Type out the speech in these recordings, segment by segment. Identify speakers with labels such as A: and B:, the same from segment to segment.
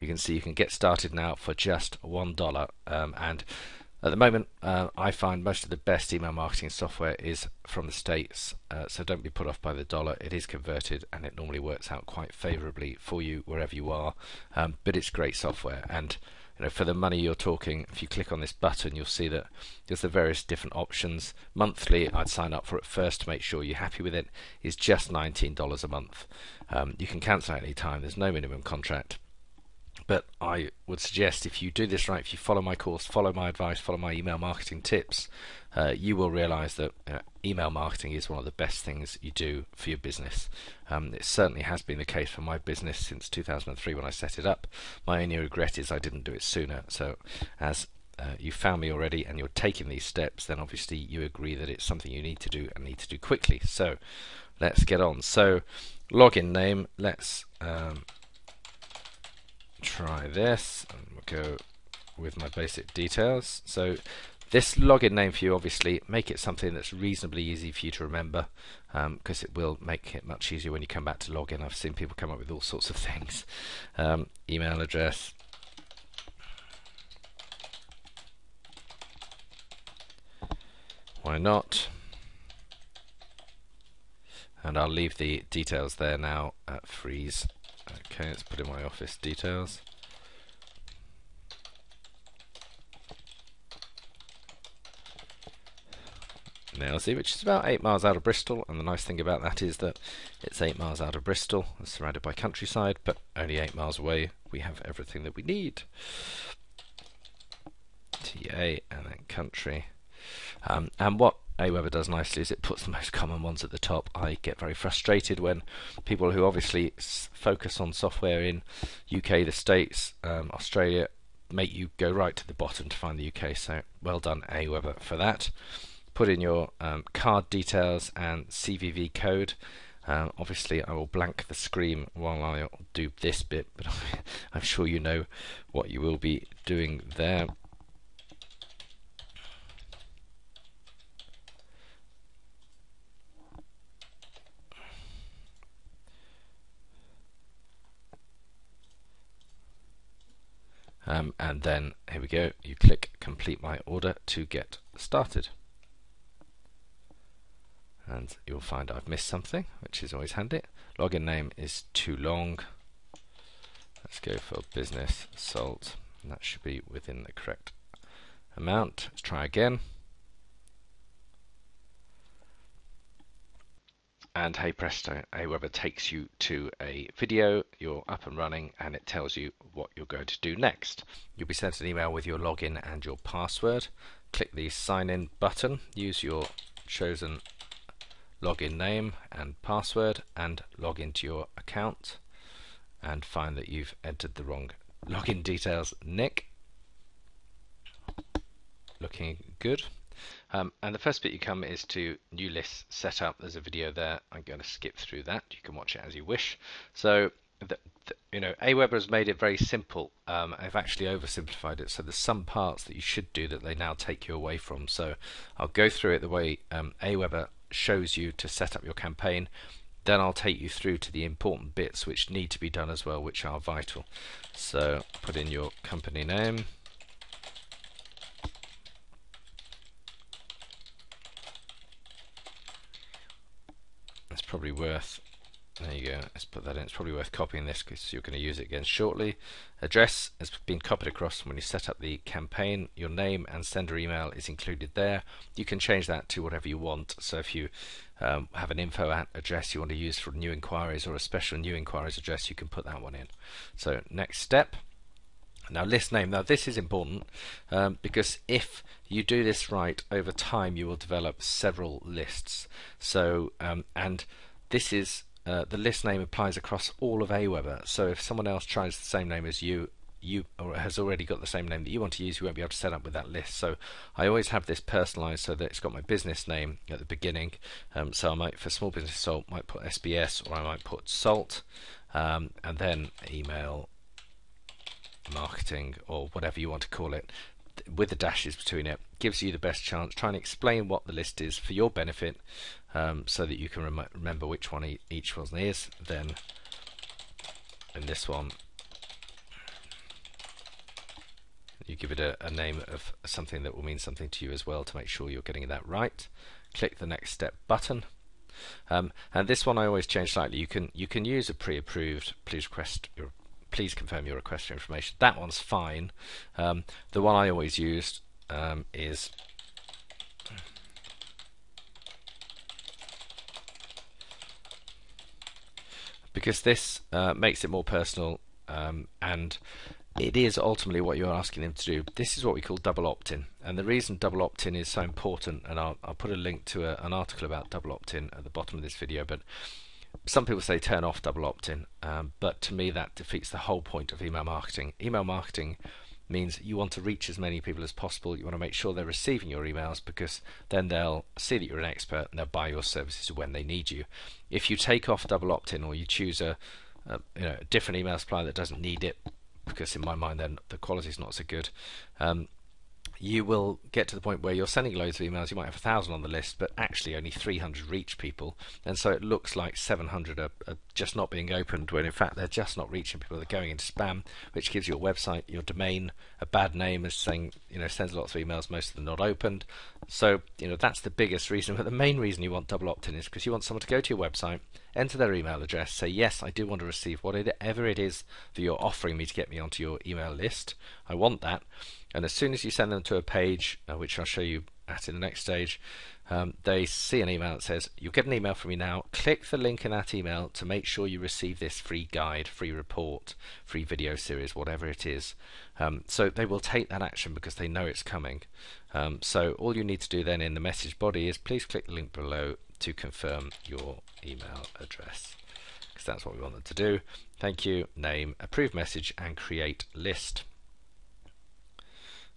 A: You can see you can get started now for just $1, and at the moment I find most of the best email marketing software is from the States, so don't be put off by the dollar. It is converted and it normally works out quite favorably for you wherever you are, but it's great software. And for the money you're talking, if you click on this button, you'll see that there's the various different options. Monthly, I'd sign up for it first to make sure you're happy with it. It's just $19 a month. You can cancel at any time. There's no minimum contract. But I would suggest, if you do this right, if you follow my course, follow my advice, follow my email marketing tips, you will realize that email marketing is one of the best things you do for your business. It certainly has been the case for my business since 2003 when I set it up. My only regret is I didn't do it sooner. So as you found me already and you're taking these steps, then obviously you agree that it's something you need to do and need to do quickly. So let's get on. So login name, let's try this, and we'll go with my basic details. So this login name for you, obviously make it something that's reasonably easy for you to remember, because it will make it much easier when you come back to login. I've seen people come up with all sorts of things. Email address, why not? And I'll leave the details there now at freeze. Okay, let's put in my office details. Nailsy, which is about 8 miles out of Bristol, and the nice thing about that is that it's 8 miles out of Bristol, it's surrounded by countryside, but only 8 miles away we have everything that we need. TA and then country. And what Aweber does nicely is it puts the most common ones at the top. I get very frustrated when people who obviously focus on software in UK, the States, Australia, make you go right to the bottom to find the UK. So well done, Aweber, for that. Put in your card details and CVV code. Obviously I will blank the screen while I do this bit, but I'm sure you know what you will be doing there. And then here we go, you click complete my order to get started, and you'll find I've missed something, which is always handy. Login name is too long. Let's go for business salt, and that should be within the correct amount. Let's try again. And hey presto, Aweber takes you to a video, you're up and running, and it tells you what you're going to do next. You'll be sent an email with your login and your password. Click the sign in button, use your chosen login name and password and log into your account, and find that you've entered the wrong login details. Nick, looking good. And the first bit you come is to new list setup. There's a video there. I'm going to skip through that. You can watch it as you wish. So Aweber has made it very simple. I've actually oversimplified it, so there's some parts that you should do that they now take you away from. So I'll go through it the way Aweber shows you to set up your campaign. Then I'll take you through to the important bits which need to be done as well, which are vital. So put in your company name. It's probably worth, there you go, let's put that in. It's probably worth copying this because you're going to use it again shortly. Address has been copied across when you set up the campaign. Your name and sender email is included there. You can change that to whatever you want. So if you have an info address you want to use for new inquiries, or a special new inquiries address, you can put that one in. So next step. Now list name, now this is important because if you do this right, over time you will develop several lists. So and this is the list name applies across all of Aweber. So if someone else tries the same name as you or has already got the same name that you want to use, you won't be able to set up with that list. So I always have this personalized so that it's got my business name at the beginning. So I might, for small business salt, might put SBS, or I might put salt, and then email marketing, or whatever you want to call it, with the dashes between it. Gives you the best chance. Try and explain what the list is for your benefit, so that you can remember which one each one is. Then in this one, you give it a name of something that will mean something to you as well to make sure you're getting that right. Click the next step button. And this one I always change slightly. You can use a pre-approved please confirm your request for information. That one's fine. The one I always used is because this makes it more personal, and it is ultimately what you're asking them to do. This is what we call double opt-in, and the reason double opt-in is so important, and I'll put a link to an article about double opt-in at the bottom of this video, but some people say turn off double opt-in, but to me that defeats the whole point of email marketing. Email marketing means you want to reach as many people as possible. You want to make sure they're receiving your emails, because then they'll see that you're an expert and they'll buy your services when they need you. If you take off double opt-in, or you choose a different email supplier that doesn't need it, because in my mind then the quality is not so good, you will get to the point where you're sending loads of emails. You might have 1,000 on the list, but actually only 300 reach people, and so it looks like 700 are just not being opened, when in fact they're just not reaching people. They're going into spam, which gives your website, your domain, a bad name, as saying, sends lots of emails, most of them not opened. So that's the biggest reason. But the main reason you want double opt-in is because you want someone to go to your website, enter their email address, say, yes, I do want to receive whatever it is that you're offering me to get me onto your email list. I want that. And as soon as you send them to a page, which I'll show you at in the next stage, they see an email that says, you'll get an email from me now. Click the link in that email to make sure you receive this free guide, free report, free video series, whatever it is. So they will take that action because they know it's coming. So all you need to do then in the message body is please click the link below to confirm your email address, because that's what we want them to do. Thank you, name, approve message, and create list.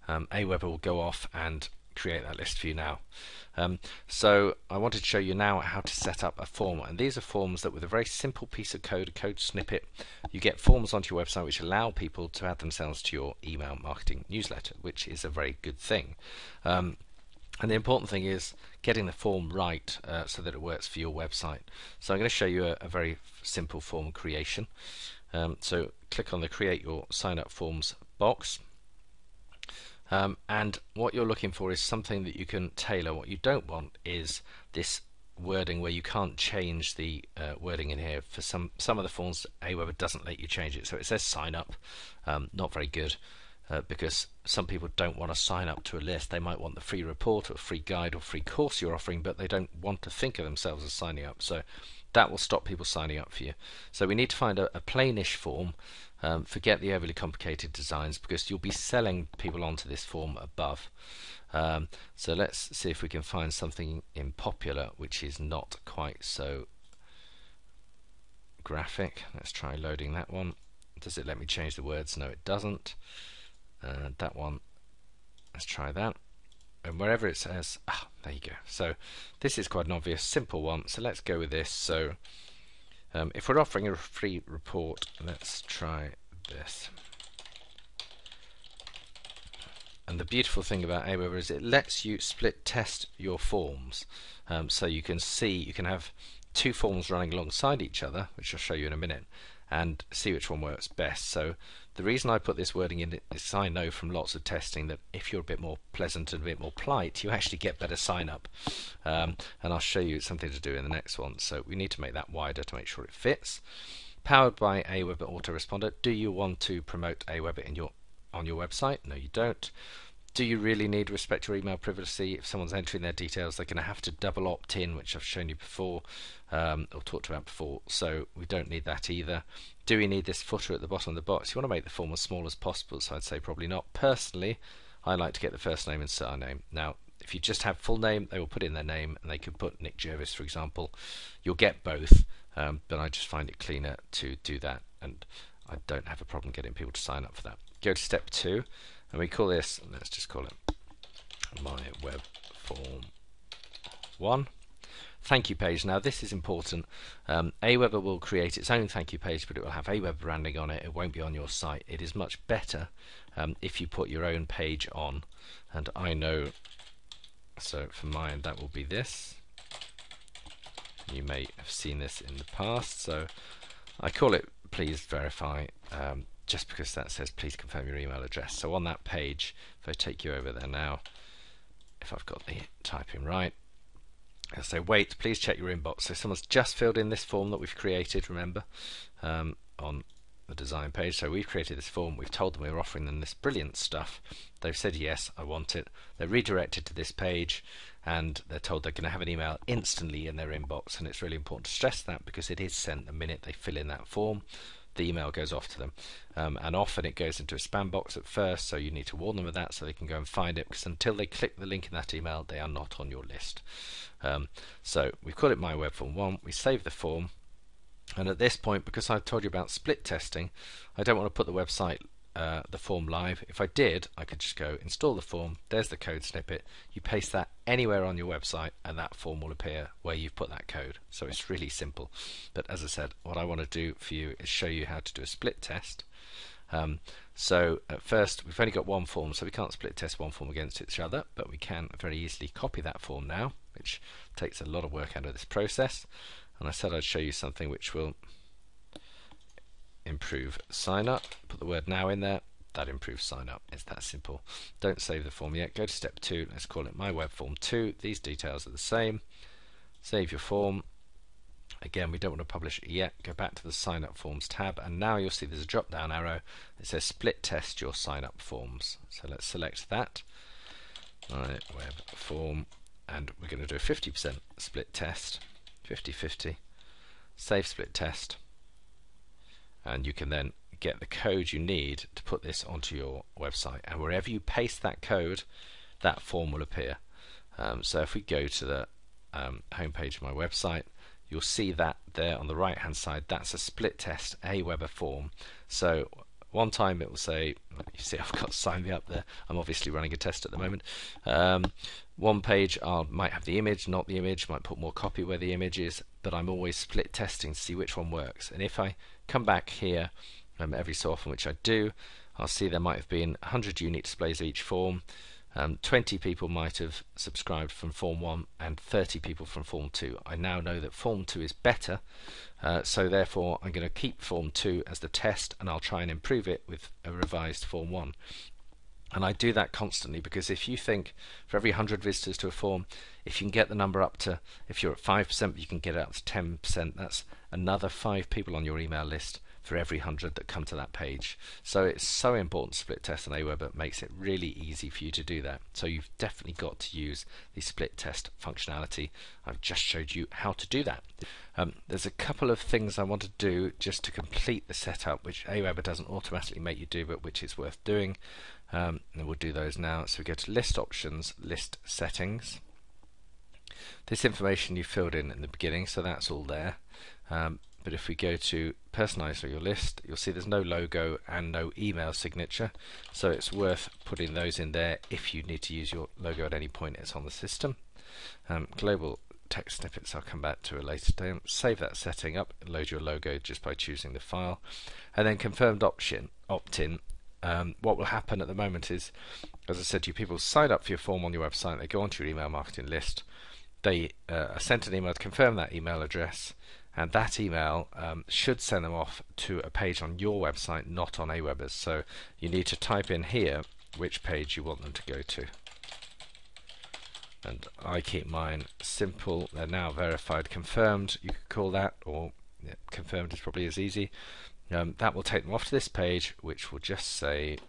A: Aweber will go off and create that list for you now. So I wanted to show you now how to set up a form, and these are forms that with a very simple piece of code, a code snippet, you get forms onto your website which allow people to add themselves to your email marketing newsletter, which is a very good thing. And the important thing is getting the form right so that it works for your website. So I'm going to show you a very simple form creation. So click on the Create Your Sign Up Forms box. And what you're looking for is something that you can tailor. What you don't want is this wording where you can't change the wording in here. For some of the forms, Aweber doesn't let you change it. So it says sign up, not very good, because some people don't want to sign up to a list. They might want the free report or free guide or free course you're offering, but they don't want to think of themselves as signing up. So that will stop people signing up for you. So we need to find a plainish form. Forget the overly complicated designs, because you'll be selling people onto this form above. So let's see if we can find something in popular which is not quite so graphic. Let's try loading that one. Does it let me change the words? No, it doesn't. That one, let's try that. And wherever it says, there you go. So this is quite an obvious, simple one. So let's go with this. So if we're offering a free report, let's try this. And the beautiful thing about Aweber is it lets you split test your forms. So you can see, you can have two forms running alongside each other, which I'll show you in a minute, and see which one works best. So the reason I put this wording in is I know from lots of testing that if you're a bit more pleasant and a bit more polite, you actually get better sign up. And I'll show you something to do in the next one. So we need to make that wider to make sure it fits. Powered by Aweber Autoresponder. Do you want to promote Aweber on your website? No, you don't. Do you really need to respect your email privacy? If someone's entering their details, they're going to have to double opt in, which I've shown you before, or talked about before, so we don't need that either. Do we need this footer at the bottom of the box? You want to make the form as small as possible, so I'd say probably not. Personally, I like to get the first name and surname. Now, if you just have full name, they will put in their name, and they could put Nick Jervis, for example. You'll get both, but I just find it cleaner to do that, and I don't have a problem getting people to sign up for that. Go to step 2. And we call this, let's just call it My Web Form 1. Thank you page. Now this is important. Aweber will create its own thank you page, but it will have Aweber branding on it. It won't be on your site. It is much better if you put your own page on. And I know, so for mine that will be this. You may have seen this in the past. So I call it please verify just because that says please confirm your email address. So on that page, if I take you over there now, if I've got the typing right, I'll say wait, please check your inbox. So someone's just filled in this form that we've created, remember, on the design page. So we've created this form, we've told them we're offering them this brilliant stuff. They've said yes, I want it. They're redirected to this page and they're told they're going to have an email instantly in their inbox, and it's really important to stress that because it is sent the minute they fill in that form. The email goes off to them, and often it goes into a spam box at first, so you need to warn them of that so they can go and find it, because until they click the link in that email they are not on your list. So we've called it My Web Form 1, we save the form, and at this point, because I've told you about split testing, I don't want to put the website the form live. If I did, I could just go install the form, there's the code snippet, you paste that anywhere on your website and that form will appear where you've put that code. So it's really simple. But as I said, what I want to do for you is show you how to do a split test. So at first we've only got one form, so we can't split test one form against each other, but we can very easily copy that form now, which takes a lot of work out of this process. And I said I'd show you something which will improve sign up. Put the word now in there, that improves sign up. It's that simple. Don't save the form yet, go to step 2, let's call it My Web Form 2. These details are the same. Save your form. Again, we don't want to publish it yet. Go back to the sign up forms tab, and now you'll see there's a drop down arrow that says split test your sign up forms. So let's select that. My Web Form, and we're going to do a 50% split test, 50-50, save split test, and you can then get the code you need to put this onto your website, and wherever you paste that code, that form will appear. So if we go to the home page of my website, you'll see that there on the right hand side, that's a split test Aweber form. So one time it will say, you see I've got sign me up there, I'm obviously running a test at the moment. One page might have the image, not the image, might put more copy where the image is, but I'm always split testing to see which one works. And if I come back here every so often, which I do, I'll see there might have been 100 unique displays of each form. 20 people might have subscribed from Form 1 and 30 people from Form 2. I now know that Form 2 is better, so therefore I'm going to keep Form 2 as the test, and I'll try and improve it with a revised Form 1. And I do that constantly, because if you think for every 100 visitors to a form, if you can get the number up to, if you're at 5%, you can get it up to 10%, that's another 5 people on your email list for every 100 that come to that page. So it's so important to split test on Aweber. It makes it really easy for you to do that. So you've definitely got to use the split test functionality. I've just showed you how to do that. There's a couple of things I want to do just to complete the setup, which Aweber doesn't automatically make you do, but which is worth doing. And we'll do those now. So we go to list options, list settings. This information you filled in the beginning, so that's all there. But if we go to personalize your list, you'll see there's no logo and no email signature, so it's worth putting those in there. If you need to use your logo at any point, it's on the system. Global text snippets I'll come back to a later time. Save that setting up, load your logo just by choosing the file, and then confirmed opt-in. What will happen at the moment is, as I said to you, people sign up for your form on your website, they go onto your email marketing list, they are sent an email to confirm that email address, and that email should send them off to a page on your website, not on Aweber's. So you need to type in here which page you want them to go to. And I keep mine simple. They're now verified, confirmed, you could call that, or confirmed is probably as easy. That will take them off to this page, which will just say,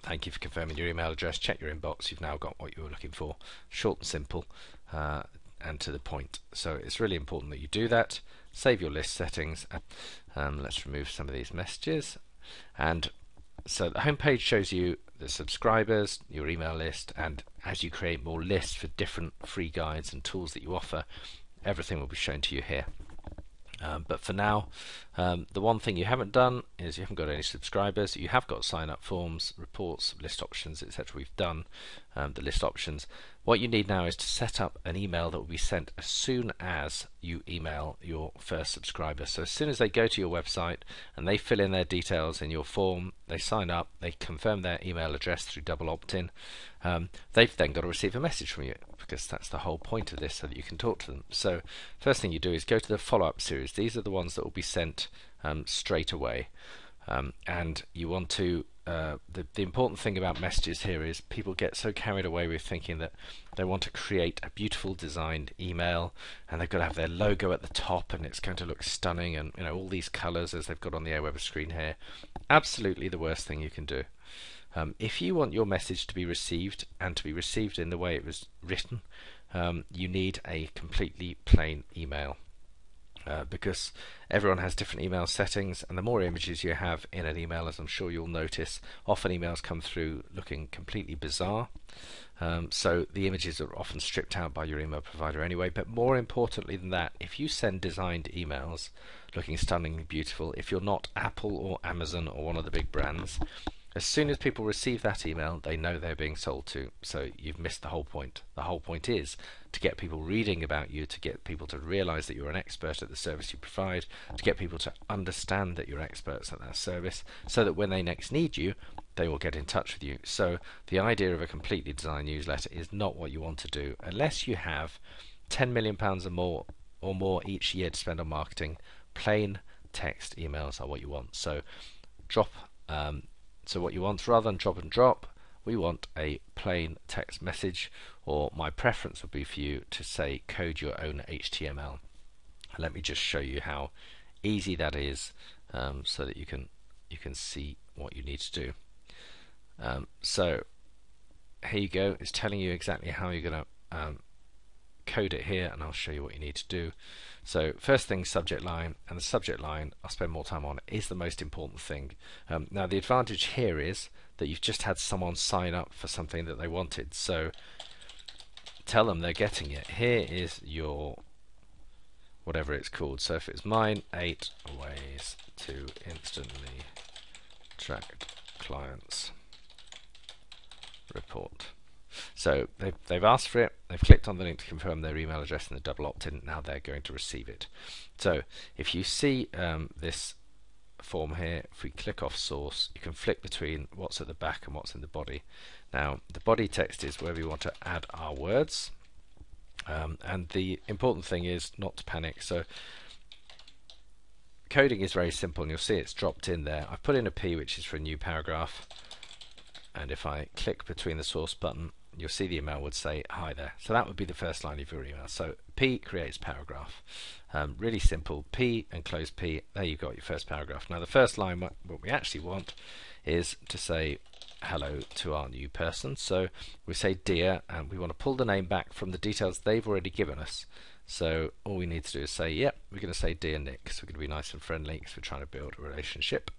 A: thank you for confirming your email address, check your inbox, you've now got what you were looking for. Short and simple, and to the point. So it's really important that you do that. Save your list settings. Let's remove some of these messages. And so the home page shows you the subscribers, your email list, and as you create more lists for different free guides and tools that you offer, everything will be shown to you here. But for now, the one thing you haven't done is you haven't got any subscribers. You have got sign up forms, reports, list options, etc. We've done the list options. What you need now is to set up an email that will be sent as soon as you email your first subscriber. So as soon as they go to your website and they fill in their details in your form, they sign up, they confirm their email address through double opt-in, they've then got to receive a message from you, because that's the whole point of this, so that you can talk to them. So first thing you do is go to the follow-up series. These are the ones that will be sent straight away. And you want to the important thing about messages here is people get so carried away with thinking that they want to create a beautiful designed email and they've got to have their logo at the top and it's going to look stunning and all these colors as they've got on the Aweber screen here. Absolutely the worst thing you can do. If you want your message to be received and to be received in the way it was written, you need a completely plain email. Because everyone has different email settings, and the more images you have in an email, as I'm sure you'll notice, often emails come through looking completely bizarre. So the images are often stripped out by your email provider anyway. But more importantly than that, if you send designed emails looking stunningly beautiful, if you're not Apple or Amazon or one of the big brands, as soon as people receive that email, they know they're being sold to, so you've missed the whole point. The whole point is to get people reading about you, to get people to realize that you're an expert at the service you provide, to get people to understand that you're experts at that service, so that when they next need you, they will get in touch with you. So the idea of a completely designed newsletter is not what you want to do, unless you have £10 million or more each year to spend on marketing. Plain text emails are what you want. So what you want, rather than drop and drop, we want a plain text message, or my preference would be for you to say code your own HTML. Let me just show you how easy that is, so that you can see what you need to do. So here you go. It's telling you exactly how you're going to code it here, and I'll show you what you need to do. So first thing, subject line, and the subject line I'll spend more time on, is the most important thing. Now the advantage here is that you've just had someone sign up for something that they wanted, so tell them they're getting it. Here is your whatever it's called. So if it's mine, 8 ways to instantly track clients report. So they've asked for it, they've clicked on the link to confirm their email address and the double opt-in, now they're going to receive it. So if you see this form here, if we click off source, you can flick between what's at the back and what's in the body. Now the body text is where we want to add our words, and the important thing is not to panic. So coding is very simple, and you'll see it's dropped in there. I've put in a P, which is for a new paragraph, and if I click between the source button, you'll see the email would say hi there. So that would be the first line of your email. So P creates paragraph. Really simple. P and close P. There you got your first paragraph. Now the first line, what we actually want is to say hello to our new person. So we say dear, and we want to pull the name back from the details they've already given us. So all we need to do is say, yep, we're going to say dear Nick, so we're going to be nice and friendly because we're trying to build a relationship.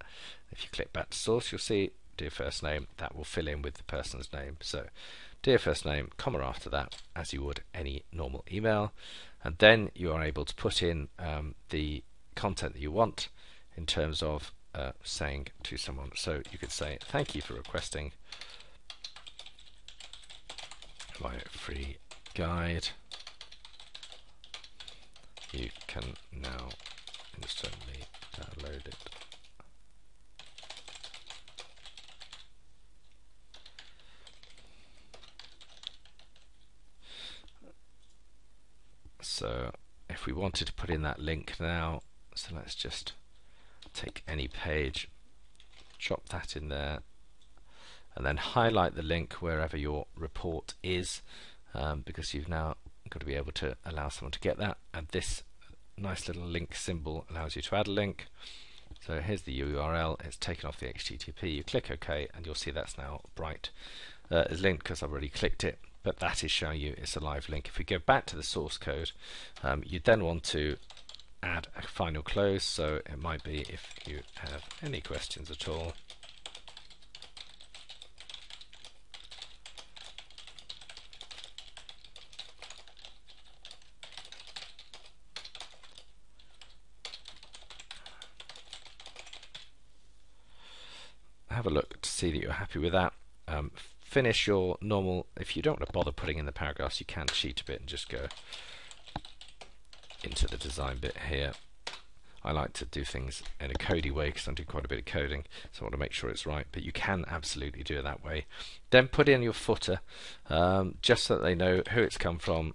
A: If you click back to source, you'll see dear first name. That will fill in with the person's name. So dear first name, comma after that, as you would any normal email, and then you are able to put in the content that you want in terms of saying to someone. So you could say, thank you for requesting my free guide. You can now instantly download it. So if we wanted to put in that link now, so let's just take any page, drop that in there, and then highlight the link wherever your report is, because you've now got to be able to allow someone to get that, and this nice little link symbol allows you to add a link. So here's the URL, it's taken off the HTTP, you click OK, and you'll see that's now bright as linked because I've already clicked it, but that is showing you it's a live link. If we go back to the source code, you then want to add a final close, so it might be, if you have any questions at all, have a look to see that you're happy with that. Finish your normal. If you don't want to bother putting in the paragraphs, you can cheat a bit and just go into the design bit here. I like to do things in a codey way because I'm doing quite a bit of coding, so I want to make sure it's right, but you can absolutely do it that way. Then put in your footer, just so that they know who it's come from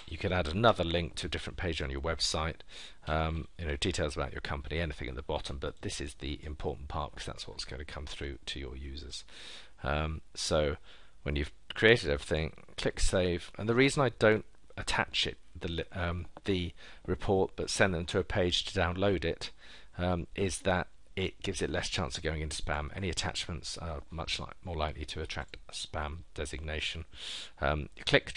A: You can add another link to a different page on your website, details about your company, anything at the bottom, but this is the important part because that's what's going to come through to your users. So when you've created everything, click save, and the reason I don't attach it, the report, but send them to a page to download it, is that it gives it less chance of going into spam. Any attachments are much more likely to attract a spam designation. Click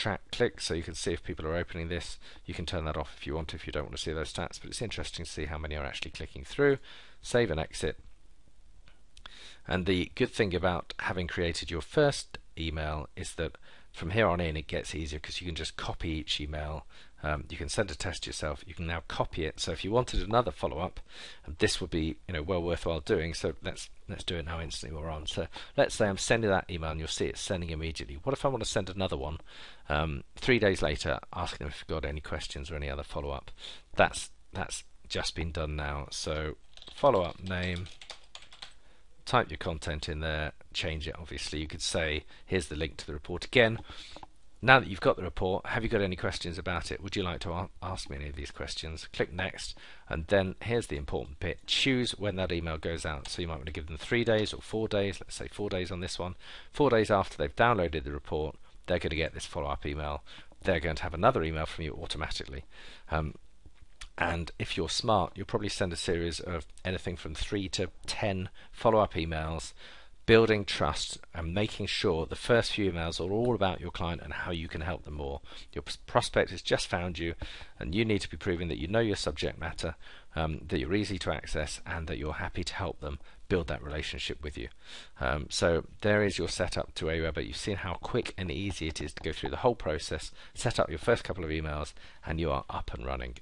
A: so you can see if people are opening this. You can turn that off if you want, if you don't want to see those stats, but it's interesting to see how many are actually clicking through. Save and exit. And the good thing about having created your first email is that from here on in it gets easier because you can just copy each email. You can send a test yourself. You can now copy it. So if you wanted another follow-up, this would be well worthwhile doing. So let's do it now instantly while we're on. So let's say I'm sending that email and you'll see it sending immediately. What if I want to send another one 3 days later, asking them if you've got any questions or any other follow-up? That's just been done now. So follow-up name. Type your content in there, change it. Obviously you could say here's the link to the report again. Now that you've got the report, have you got any questions about it? Would you like to ask me any of these questions? Click next, and then here's the important bit. Choose when that email goes out. So you might want to give them 3 days or 4 days. Let's say 4 days on this one. 4 days after they've downloaded the report, they're going to get this follow-up email. They're going to have another email from you automatically. And if you're smart, you'll probably send a series of anything from 3 to 10 follow-up emails, building trust and making sure the first few emails are all about your client and how you can help them more. Your prospect has just found you, and you need to be proving that you know your subject matter, that you're easy to access, and that you're happy to help them build that relationship with you. So there is your setup to Aweber. You've seen how quick and easy it is to go through the whole process, set up your first couple of emails, and you are up and running.